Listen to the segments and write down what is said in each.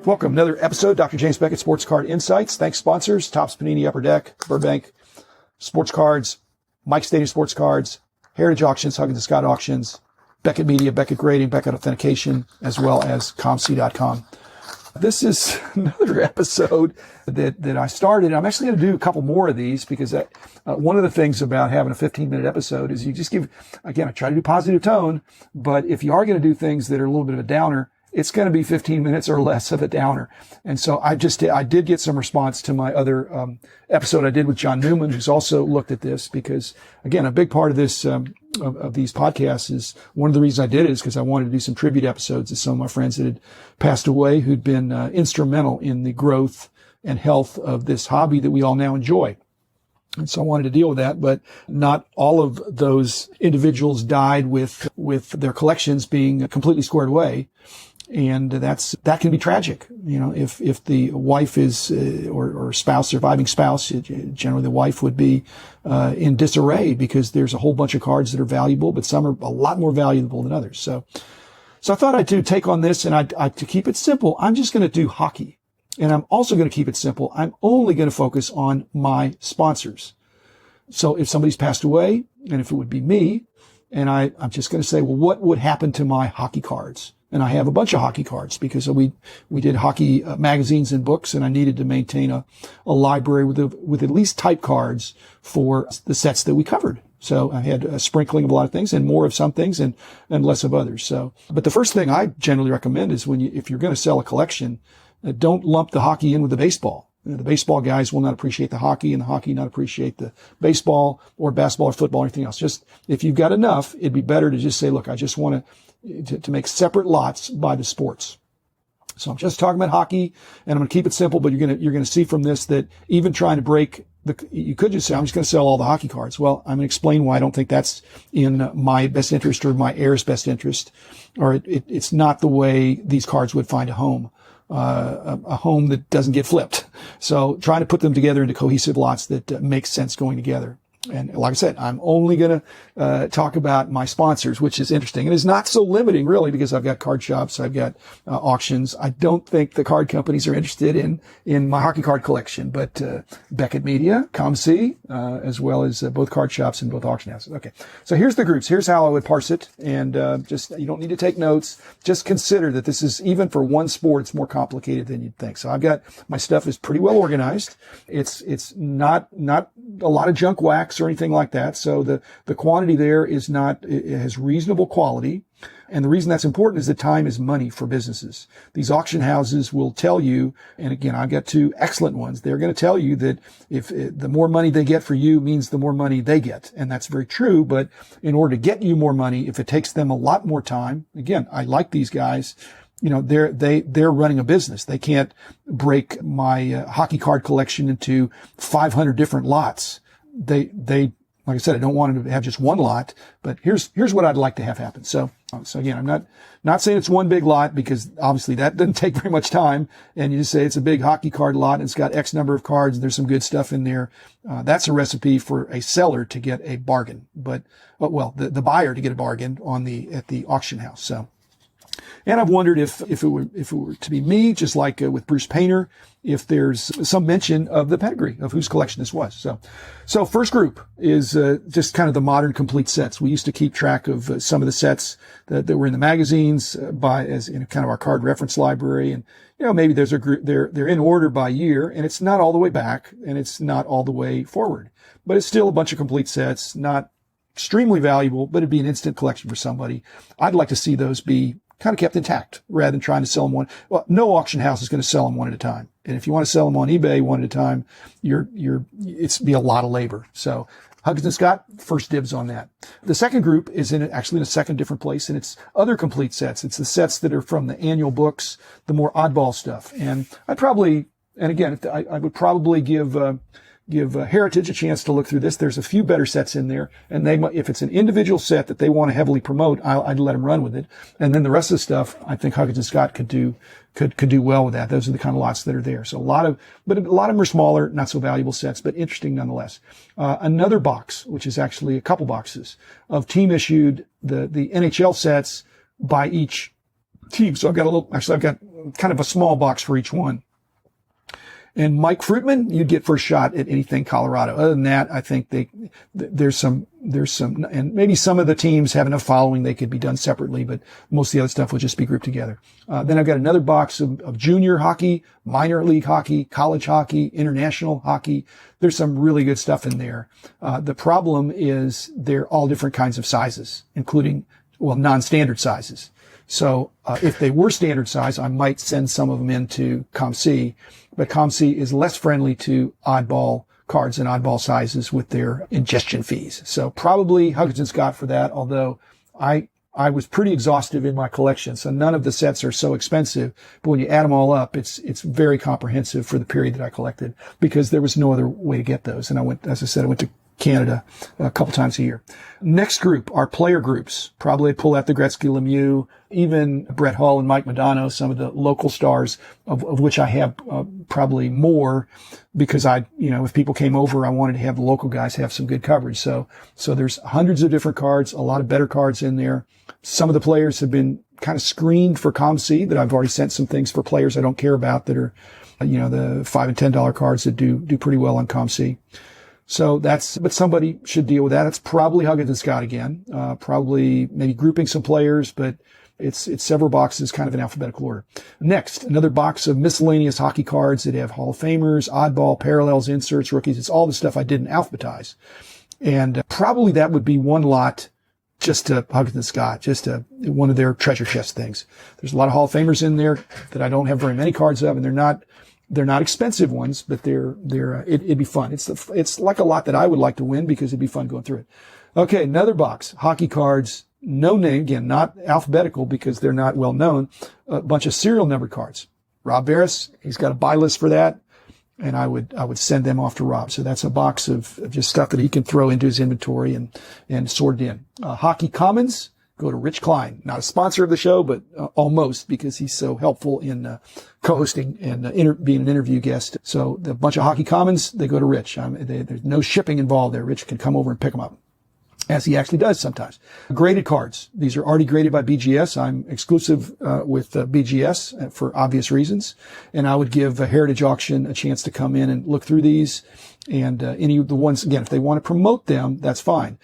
Welcome. Another episode, Dr. James Beckett, Sports Card Insights. Thanks, sponsors, Topps Panini, Upper Deck, Burbank, Sports Cards, Mike Stadium Sports Cards, Heritage Auctions, Huggins & Scott Auctions, Beckett Media, Beckett Grading, Beckett Authentication, as well as ComC.com. This is another episode that I started. I'm actually going to do a couple more of these because one of the things about having a 15-minute episode is you just give, again, I try to do positive tone, but if you are going to do things that are a little bit of a downer, it's going to be 15 minutes or less of a downer. And so I did get some response to my other episode I did with John Newman, who's also looked at this because, again, a big part of this of these podcasts is one of the reasons I did it is because I wanted to do some tribute episodes of some of my friends that had passed away who'd been instrumental in the growth and health of this hobby that we all now enjoy. And so I wanted to deal with that, but not all of those individuals died with their collections being completely squared away. And that can be tragic. You know, if the wife is, or spouse, surviving spouse, generally the wife would be, in disarray because there's a whole bunch of cards that are valuable, but some are a lot more valuable than others. So I thought I'd take on this and to keep it simple, I'm just going to do hockey. And I'm also going to keep it simple. I'm only going to focus on my sponsors. So if somebody's passed away, and if it would be me, and I'm just going to say, well, what would happen to my hockey cards? And I have a bunch of hockey cards because we did hockey magazines and books, and I needed to maintain a library with at least type cards for the sets that we covered. So I had a sprinkling of a lot of things and more of some things and less of others. So, but the first thing I generally recommend is if you're going to sell a collection, don't lump the hockey in with the baseball. You know, the baseball guys will not appreciate the hockey and the hockey not appreciate the baseball or basketball or football or anything else. Just if you've got enough, it'd be better to just say, look, I just want to make separate lots by the sports. So I'm just talking about hockey and I'm going to keep it simple, but you're going to see from this that even trying to break you could just say, I'm just going to sell all the hockey cards. Well, I'm going to explain why I don't think that's in my best interest or my heir's best interest, or it's not the way these cards would find a home. A home that doesn't get flipped. So trying to put them together into cohesive lots that make sense going together. And like I said, I'm only going to talk about my sponsors, which is interesting. And it's not so limiting, really, because I've got card shops, I've got auctions. I don't think the card companies are interested in my hockey card collection, but Beckett Media, ComC, as well as both card shops and both auction houses. Okay, so here's the groups. Here's how I would parse it. And just you don't need to take notes. Just consider that this is, even for one sport, it's more complicated than you'd think. So I've got, my stuff is pretty well organized. It's not a lot of junk wax or anything like that. So the quantity there is not, it has reasonable quality. And the reason that's important is that time is money for businesses. These auction houses will tell you, and again, I've got two excellent ones. They're going to tell you that if the more money they get for you means the more money they get. And that's very true. But in order to get you more money, if it takes them a lot more time, again, I like these guys. You know, they're running a business. They can't break my hockey card collection into 500 different lots. They, like I said, I don't want to have just one lot, but here's what I'd like to have happen. So again, I'm not saying it's one big lot because obviously that doesn't take very much time. And you just say it's a big hockey card lot and it's got X number of cards and there's some good stuff in there. That's a recipe for a seller to get a bargain, but the buyer to get a bargain at the auction house. So. And I've wondered if it were to be me, just like with Bruce Painter, if there's some mention of the pedigree of whose collection this was. So first group is just kind of the modern complete sets. We used to keep track of some of the sets that were in the magazines as in kind of our card reference library, and maybe there's a group they're in order by year, and it's not all the way back and it's not all the way forward, but it's still a bunch of complete sets, not extremely valuable, but it'd be an instant collection for somebody. I'd like to see those be kind of kept intact rather than trying to sell them one. Well, no auction house is going to sell them one at a time. And if you want to sell them on eBay one at a time, it's be a lot of labor. So Huggins & Scott, first dibs on that. The second group is actually in a second different place, and it's other complete sets. It's the sets that are from the annual books, the more oddball stuff. And I would probably give Heritage a chance to look through this. There's a few better sets in there, and if it's an individual set that they want to heavily promote, I'd let them run with it. And then the rest of the stuff, I think Huggins & Scott could do well with that. Those are the kind of lots that are there. So a lot of them are smaller, not so valuable sets, but interesting nonetheless. Another box, which is actually a couple boxes of team issued, the NHL sets by each team. So I've got kind of a small box for each one. And Mike Fruitman, you'd get first shot at anything Colorado. Other than that, I think there's some, and maybe some of the teams have enough following they could be done separately, but most of the other stuff will just be grouped together. Then I've got another box of junior hockey, minor league hockey, college hockey, international hockey. There's some really good stuff in there. The problem is they're all different kinds of sizes, including, non-standard sizes. So, if they were standard size, I might send some of them into ComC, but ComC is less friendly to oddball cards and oddball sizes with their ingestion fees. So probably Huggins & Scott for that, although I was pretty exhaustive in my collection. So none of the sets are so expensive, but when you add them all up, it's very comprehensive for the period that I collected because there was no other way to get those. And I went to Canada a couple times a year. Next group are player groups. Probably I'd pull out the Gretzky, Lemieux, even Brett Hull and Mike Modano, some of the local stars of which I have probably more because if people came over, I wanted to have the local guys have some good coverage. So there's hundreds of different cards, a lot of better cards in there. Some of the players have been kind of screened for ComC that I've already sent some things for players I don't care about that are, the $5 and $10 cards that do pretty well on ComC. So but somebody should deal with that. It's probably Huggins & Scott again. Probably maybe grouping some players, but it's several boxes kind of in alphabetical order. Next, another box of miscellaneous hockey cards that have Hall of Famers, oddball, parallels, inserts, rookies. It's all the stuff I didn't alphabetize. And probably that would be one lot just to Huggins & Scott, just to one of their treasure chest things. There's a lot of Hall of Famers in there that I don't have very many cards of, and they're not expensive ones, but it'd be fun. It's like a lot that I would like to win because it'd be fun going through it. Okay. Another box, hockey cards, no name, again, not alphabetical because they're not well known, a bunch of serial numbered cards. Rob Barris, he's got a buy list for that. And I would send them off to Rob. So that's a box of just stuff that he can throw into his inventory and sort it in. Hockey Commons, go to Rich Klein, not a sponsor of the show, but almost because he's so helpful in co-hosting and being an interview guest. So the bunch of Hockey Commons, they go to Rich. There's no shipping involved there. Rich can come over and pick them up, as he actually does sometimes. Graded cards. These are already graded by BGS. I'm exclusive with BGS for obvious reasons. And I would give Heritage Auction a chance to come in and look through these. And any of the ones, again, if they want to promote them, that's fine.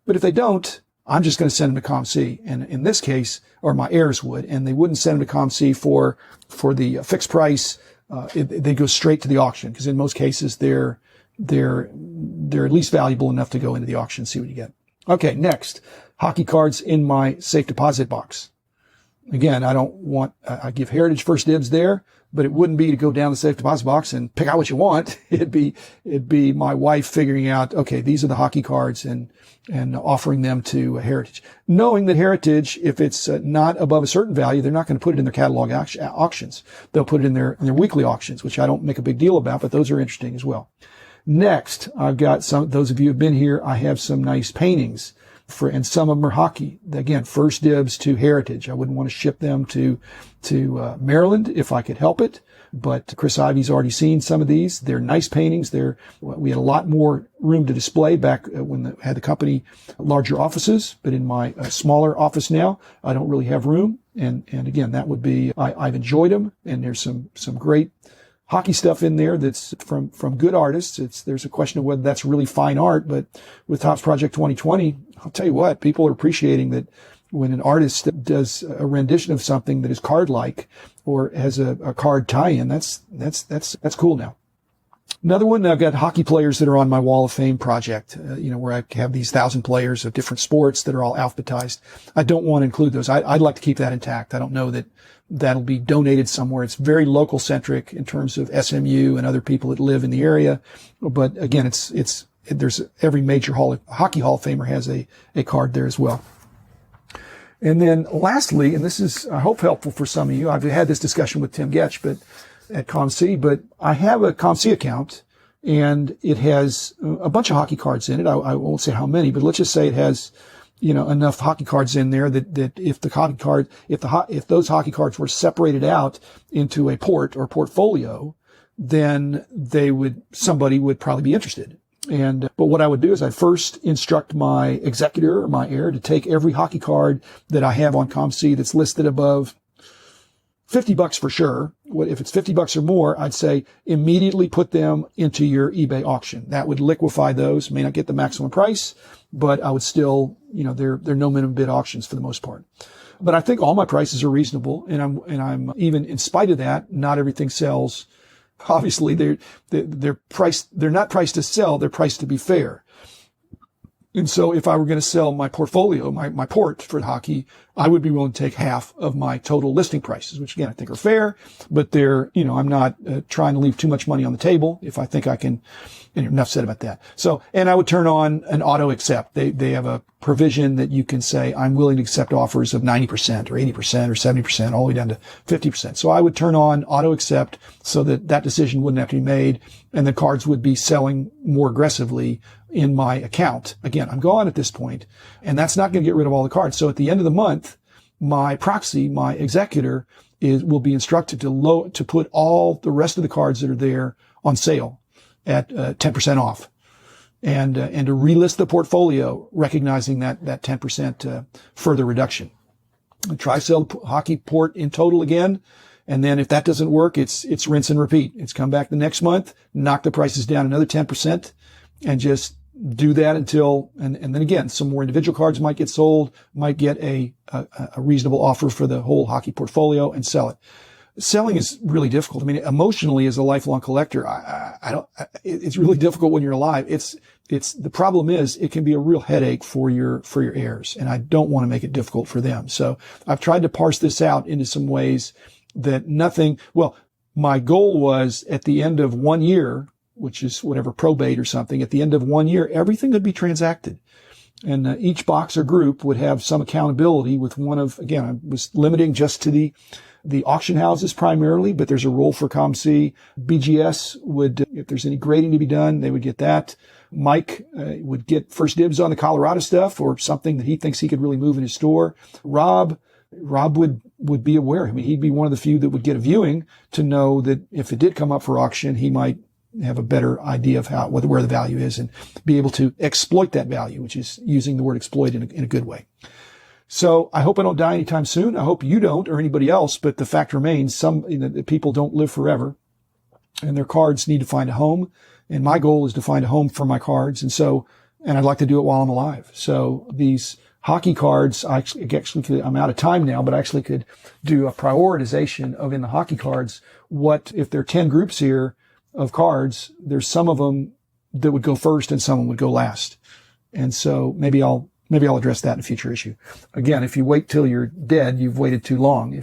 But if they don't, I'm just going to send them to ComC. And in this case, or my heirs would, and they wouldn't send them to ComC for the fixed price. They go straight to the auction because in most cases they're at least valuable enough to go into the auction and see what you get. Okay, next, hockey cards in my safe deposit box. Again, I give Heritage first dibs there, but it wouldn't be to go down the safe deposit box and pick out what you want. It'd be my wife figuring out, okay, these are the hockey cards and offering them to Heritage. Knowing that Heritage, if it's not above a certain value, they're not going to put it in their catalog auctions. They'll put it in their weekly auctions, which I don't make a big deal about, but those are interesting as well. Next, I've got those of you who've been here, I have some nice paintings and some of them are hockey. Again, first dibs to Heritage. I wouldn't want to ship them to Maryland if I could help it. But Chris Ivy's already seen some of these. They're nice paintings. We had a lot more room to display back when had the company larger offices. But in my smaller office now, I don't really have room. And again, that would be, I've enjoyed them. And there's some great hockey stuff in there that's from good artists. There's a question of whether that's really fine art, but with Topps Project 2020, I'll tell you what, people are appreciating that when an artist does a rendition of something that is card-like or has a card tie-in, that's cool now. Another one, I've got hockey players that are on my Wall of Fame project, where I have these 1,000 players of different sports that are all alphabetized. I don't want to include those. I'd like to keep that intact. I don't know that that'll be donated somewhere. It's very local centric in terms of SMU and other people that live in the area. But again, there's every major hockey Hall of Famer has a card there as well. And then lastly, and this is, I hope, helpful for some of you. I've had this discussion with Tim Getch, at ComC, but I have a ComC account and it has a bunch of hockey cards in it. I won't say how many, but let's just say it has, enough hockey cards in there that if those hockey cards were separated out into a port or portfolio, then somebody would probably be interested. But what I would do is I'd first instruct my executor or my heir to take every hockey card that I have on ComC that's listed above $50 for sure. If it's $50 or more, I'd say immediately put them into your eBay auction. That would liquefy those. May not get the maximum price, but I would still, they're no minimum bid auctions for the most part. But I think all my prices are reasonable, and I'm even in spite of that, not everything sells. Obviously, they're not priced to sell, they're priced to be fair. And so if I were going to sell my portfolio, my port for hockey, I would be willing to take half of my total listing prices, which again, I think are fair, but I'm not trying to leave too much money on the table if I think I can. Enough said about that. So, and I would turn on an auto accept. They have a provision that you can say, I'm willing to accept offers of 90% or 80% or 70%, all the way down to 50%. So I would turn on auto accept so that decision wouldn't have to be made, and the cards would be selling more aggressively in my account. Again, I'm gone at this point, and that's not going to get rid of all the cards. So at the end of the month, my proxy, my executor will be instructed to put all the rest of the cards that are there on sale at 10% off, and to relist the portfolio, recognizing that 10% further reduction. And try sell hockey port in total again, and then if that doesn't work, it's rinse and repeat. It's come back the next month, knock the prices down another 10%, and just do that until, and then again, some more individual cards might get sold, might get a reasonable offer for the whole hockey portfolio, and sell it. Selling is really difficult. I mean, emotionally, as a lifelong collector, it's really difficult when you're alive. The problem is it can be a real headache for your heirs, and I don't want to make it difficult for them. So I've tried to parse this out into some ways that my goal was at the end of 1 year, which is whatever probate or something, at the end of 1 year, everything would be transacted. And each box or group would have some accountability with again, I was limiting just to the auction houses primarily, but there's a role for ComC. BGS would, if there's any grading to be done, they would get that. Mike would get first dibs on the Colorado stuff or something that he thinks he could really move in his store. Rob would be aware. I mean, he'd be one of the few that would get a viewing to know that if it did come up for auction, he might have a better idea of where the value is and be able to exploit that value, which is using the word exploit in a good way. So I hope I don't die anytime soon. I hope you don't or anybody else, but the fact remains people don't live forever, and their cards need to find a home. And my goal is to find a home for my cards. And I'd like to do it while I'm alive. So these hockey cards, I'm out of time now, but I actually could do a prioritization of in the hockey cards. If there are 10 groups here of cards, there's some of them that would go first and some of them would go last. And so maybe I'll address that in a future issue. Again, if you wait till you're dead, you've waited too long.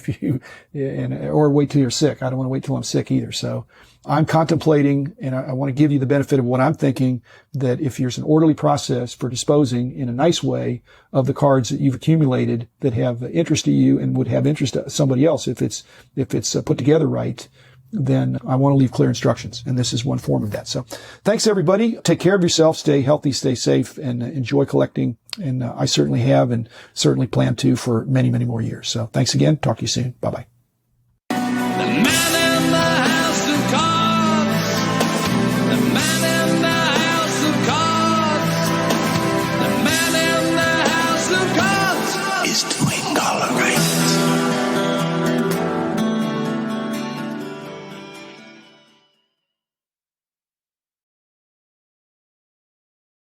Or wait till you're sick. I don't want to wait till I'm sick either. So I'm contemplating, and I want to give you the benefit of what I'm thinking, that if there's an orderly process for disposing in a nice way of the cards that you've accumulated that have interest to you and would have interest to somebody else, if it's put together right, then I want to leave clear instructions. And this is one form of that. So thanks, everybody. Take care of yourself. Stay healthy, stay safe, and enjoy collecting. And I certainly have and certainly plan to for many, many more years. So thanks again. Talk to you soon. Bye-bye.